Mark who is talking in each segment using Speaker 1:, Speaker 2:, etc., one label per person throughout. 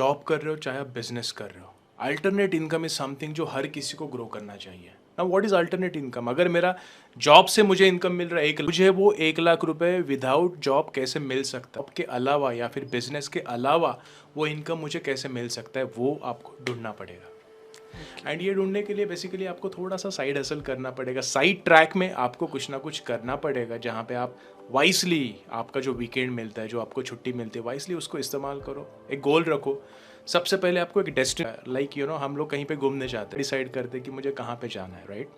Speaker 1: Job कर रहे हो चाहे आप बिजनेस कर रहे हो, अल्टरनेट इनकम इज समथिंग जो हर किसी को ग्रो करना चाहिए। Now what is alternate income? अगर मेरा जॉब से मुझे इनकम मिल रहा है मुझे वो 1 लाख रुपए विदाउट जॉब कैसे मिल सकता है, जॉब के अलावा या फिर बिजनेस के अलावा वो इनकम मुझे कैसे मिल सकता है, वो आपको ढूंढना पड़ेगा। एंड ये ढूंढने के लिए बेसिकली आपको थोड़ा सा साइड हसल करना पड़ेगा, साइड ट्रैक में आपको कुछ ना कुछ करना पड़ेगा, जहाँ पे आप वाइसली आपका जो वीकेंड मिलता है, जो आपको छुट्टी मिलती है, वाइसली उसको इस्तेमाल करो। एक गोल रखो। सबसे पहले आपको एक डेस्टिनेशन, लाइक हम लोग कहीं पे घूमने जाते हैं, डिसाइड करते हैं कि मुझे कहाँ पे जाना है, राइट?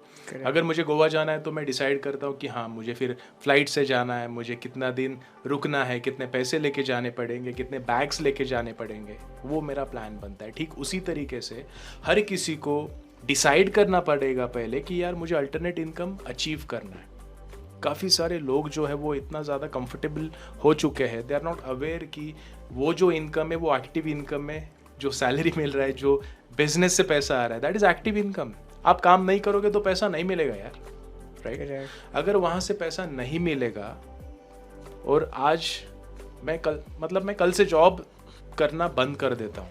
Speaker 1: अगर मुझे गोवा जाना है तो मैं डिसाइड करता हूँ कि हाँ मुझे फिर फ्लाइट से जाना है, मुझे कितना दिन रुकना है, कितने पैसे लेके जाने पड़ेंगे, कितने बैग्स लेके जाने पड़ेंगे, वो मेरा प्लान बनता है। ठीक उसी तरीके से हर किसी को डिसाइड करना पड़ेगा पहले कि यार मुझे अल्टरनेट इनकम अचीव करना है। काफ़ी सारे लोग जो है वो इतना ज़्यादा कंफर्टेबल हो चुके हैं, दे आर नॉट अवेयर कि वो जो इनकम है वो एक्टिव इनकम है, जो सैलरी मिल रहा है, जो बिजनेस से पैसा आ रहा है, दैट इज़ एक्टिव इनकम। आप काम नहीं करोगे तो पैसा नहीं मिलेगा यार, राइट? अगर वहाँ से पैसा नहीं मिलेगा और आज मैं कल से जॉब करना बंद कर देता हूँ,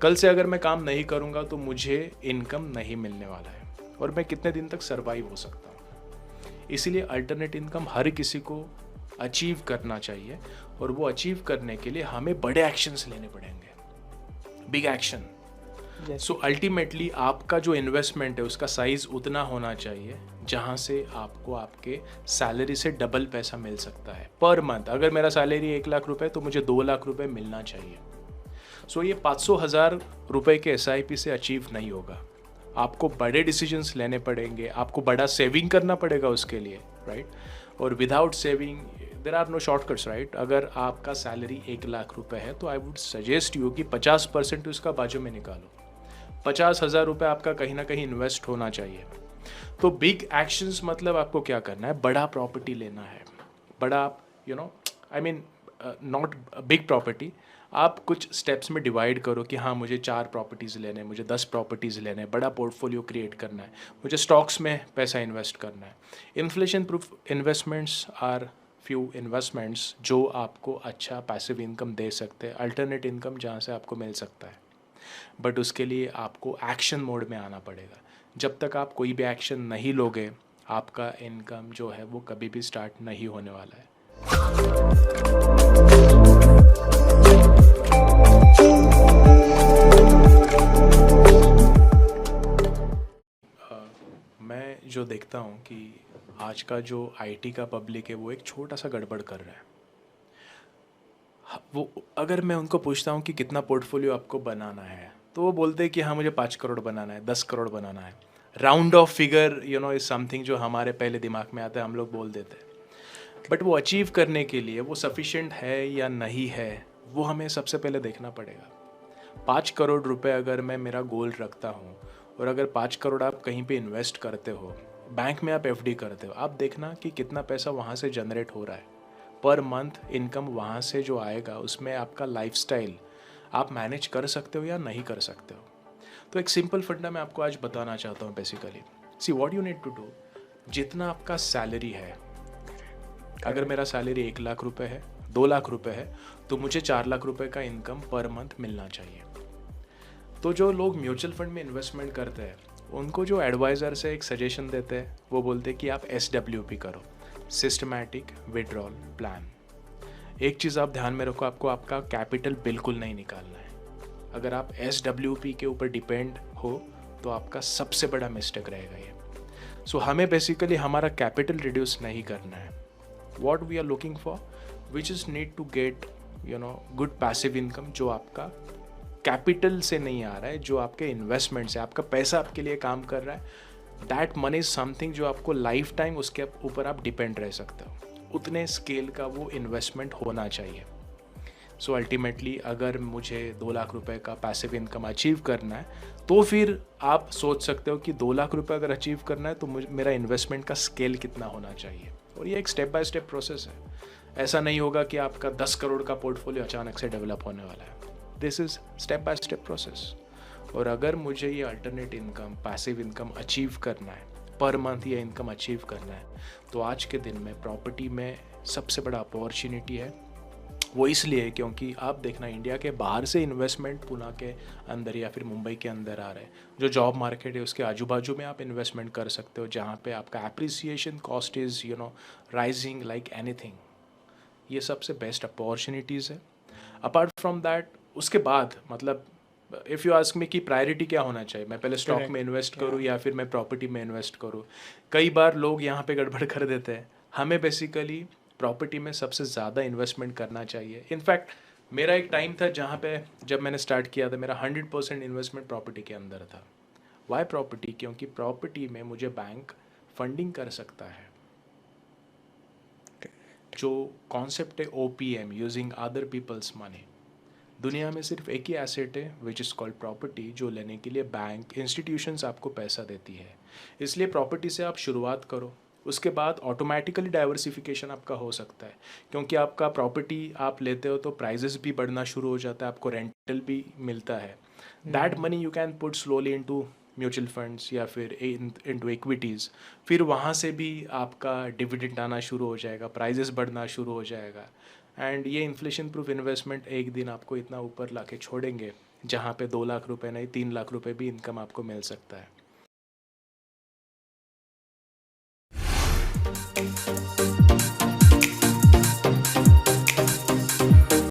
Speaker 1: कल से अगर मैं काम नहीं करूँगा तो मुझे इनकम नहीं मिलने वाला है और मैं कितने दिन तक सर्वाइव हो सकता हूँ। इसीलिए अल्टरनेट इनकम हर किसी को अचीव करना चाहिए और वो अचीव करने के लिए हमें बड़े एक्शंस लेने पड़ेंगे, बिग एक्शन। सो अल्टीमेटली आपका जो इन्वेस्टमेंट है उसका साइज उतना होना चाहिए जहाँ से आपको आपके सैलरी से डबल पैसा मिल सकता है पर मंथ। अगर मेरा सैलरी 1 लाख रुपए तो मुझे 2 लाख रुपए मिलना चाहिए। सो ये 500,000 रुपए के SIP से अचीव नहीं होगा। आपको बड़े डिसीजंस लेने पड़ेंगे, आपको बड़ा सेविंग करना पड़ेगा उसके लिए, राइट? और without saving there are no shortcuts, right? अगर आपका सैलरी 1 लाख रुपए है तो आई वुड सजेस्ट यू कि 50% उसका बाजू में निकालो। 50,000 रुपये आपका कहीं ना कहीं इन्वेस्ट होना चाहिए। तो बिग एक्शंस मतलब आपको क्या करना है? बड़ा प्रॉपर्टी लेना है, बड़ा नॉट बिग प्रॉपर्टी। आप कुछ स्टेप्स में डिवाइड करो कि हाँ मुझे 4 प्रॉपर्टीज़ लेने, मुझे 10 प्रॉपर्टीज़ लेने, बड़ा पोर्टफोलियो क्रिएट करना है, मुझे स्टॉक्स में पैसा इन्वेस्ट करना है। Inflation proof investments are few investments जो आपको अच्छा पैसिव इनकम दे सकते हैं, अल्टरनेट इनकम जहाँ से आपको मिल सकता है। बट उसके लिए आपको एक्शन मोड में आना पड़ेगा। जब तक आप कोई भी एक्शन नहीं लोगे आपका इनकम जो है वो कभी भी स्टार्ट नहीं होने वाला है। मैं जो देखता हूँ कि आज का जो IT का पब्लिक है वो एक छोटा सा गड़बड़ कर रहा है। वो अगर मैं उनको पूछता हूँ कि कितना पोर्टफोलियो आपको बनाना है तो वो बोलते हैं कि हाँ मुझे 5 करोड़ बनाना है, 10 करोड़ बनाना है। Round of figure is something जो हमारे पहले दिमाग में आता है, हम लोग बोल देते हैं। बट वो अचीव करने के लिए वो सफिशिएंट है या नहीं है वो हमें सबसे पहले देखना पड़ेगा। 5 करोड़ रुपए अगर मैं मेरा गोल रखता हूँ और अगर 5 करोड़ आप कहीं पे इन्वेस्ट करते हो, बैंक में आप FD करते हो, आप देखना कि कितना पैसा वहाँ से जनरेट हो रहा है पर मंथ। इनकम वहाँ से जो आएगा उसमें आपका लाइफस्टाइल आप मैनेज कर सकते हो या नहीं कर सकते हो। तो एक सिंपल फंडा मैं आपको आज बताना चाहता हूँ। Basically see what you need to do, जितना आपका सैलरी है, अगर मेरा सैलरी 1 लाख रुपए है, 2 लाख रुपए है, तो मुझे 4 लाख रुपए का इनकम पर मंथ मिलना चाहिए। तो जो लोग म्यूचुअल फंड में इन्वेस्टमेंट करते हैं उनको जो एडवाइज़र से एक सजेशन देते हैं वो बोलते हैं कि आप SWP करो, सिस्टमैटिक विड्रॉल प्लान। एक चीज़ आप ध्यान में रखो, आपको आपका कैपिटल बिल्कुल नहीं निकालना है। अगर आप SWP के ऊपर डिपेंड हो तो आपका सबसे बड़ा मिस्टेक रहेगा ये। सो हमें बेसिकली हमारा कैपिटल रिड्यूस नहीं करना है। What we are looking for, we just need to get good passive income जो आपका कैपिटल से नहीं आ रहा है, जो आपके इन्वेस्टमेंट से, आपका पैसा आपके लिए काम कर रहा है। दैट मनी इज समथिंग जो आपको लाइफ टाइम उसके ऊपर आप डिपेंड रह सकते हो, उतने स्केल का वो इन्वेस्टमेंट होना चाहिए। सो अल्टीमेटली अगर मुझे 2 लाख रुपए का पैसिव इनकम अचीव करना है तो फिर आप सोच सकते हो कि 2 लाख रुपए अगर अचीव करना है तो मेरा इन्वेस्टमेंट का स्केल कितना होना चाहिए। और ये एक स्टेप बाय स्टेप प्रोसेस है। ऐसा नहीं होगा कि आपका 10 करोड़ का पोर्टफोलियो अचानक से डेवलप होने वाला है। This is step by step process. और अगर मुझे ये alternate income, passive income achieve करना है, पर मंथ ये इनकम अचीव करना है, तो आज के दिन में प्रॉपर्टी में सबसे बड़ा अपॉर्चुनिटी है वो इसलिए क्योंकि आप देखना इंडिया के बाहर से इन्वेस्टमेंट पुणे के अंदर या फिर मुंबई के अंदर आ रहे हैं। जो जॉब मार्केट है उसके आजू बाजू में आप इन्वेस्टमेंट कर सकते हो, जहाँ पे आपका appreciation cost is rising like anything. ये सबसे बेस्ट अपॉर्चुनिटीज़ है। अपार्ट फ्रॉम दैट उसके बाद मतलब इफ़ यू आस्क मी कि प्रायोरिटी क्या होना चाहिए, मैं पहले स्टॉक में इन्वेस्ट करूँ या फिर मैं प्रॉपर्टी में इन्वेस्ट करूँ। कई बार लोग यहाँ पे गड़बड़ कर देते हैं। हमें बेसिकली प्रॉपर्टी में सबसे ज़्यादा इन्वेस्टमेंट करना चाहिए। इनफैक्ट मेरा एक टाइम था जहाँ पे जब मैंने स्टार्ट किया था मेरा 100% इन्वेस्टमेंट प्रॉपर्टी के अंदर था। Y property? क्योंकि प्रॉपर्टी में मुझे बैंक फंडिंग कर सकता है। जो कॉन्सेप्ट है OPM, using other peoples money, दुनिया में सिर्फ एक ही एसेट है विच इज़ कॉल्ड प्रॉपर्टी, जो लेने के लिए बैंक इंस्टीट्यूशंस आपको पैसा देती है। इसलिए प्रॉपर्टी से आप शुरुआत करो, उसके बाद ऑटोमेटिकली डाइवर्सिफिकेशन आपका हो सकता है। क्योंकि आपका प्रॉपर्टी आप लेते हो तो प्राइजेस भी बढ़ना शुरू हो जाता है, आपको रेंटल भी मिलता है। That money you can put slowly into mutual funds या फिर इनटू इक्विटीज़। फिर वहाँ से भी आपका डिविडेंड आना शुरू हो जाएगा, प्राइजेस बढ़ना शुरू हो जाएगा। एंड ये इन्फ्लेशन प्रूफ इन्वेस्टमेंट एक दिन आपको इतना ऊपर लाके छोड़ेंगे जहाँ पे 2 लाख रुपए नहीं 3 लाख रुपए भी इनकम आपको मिल सकता है।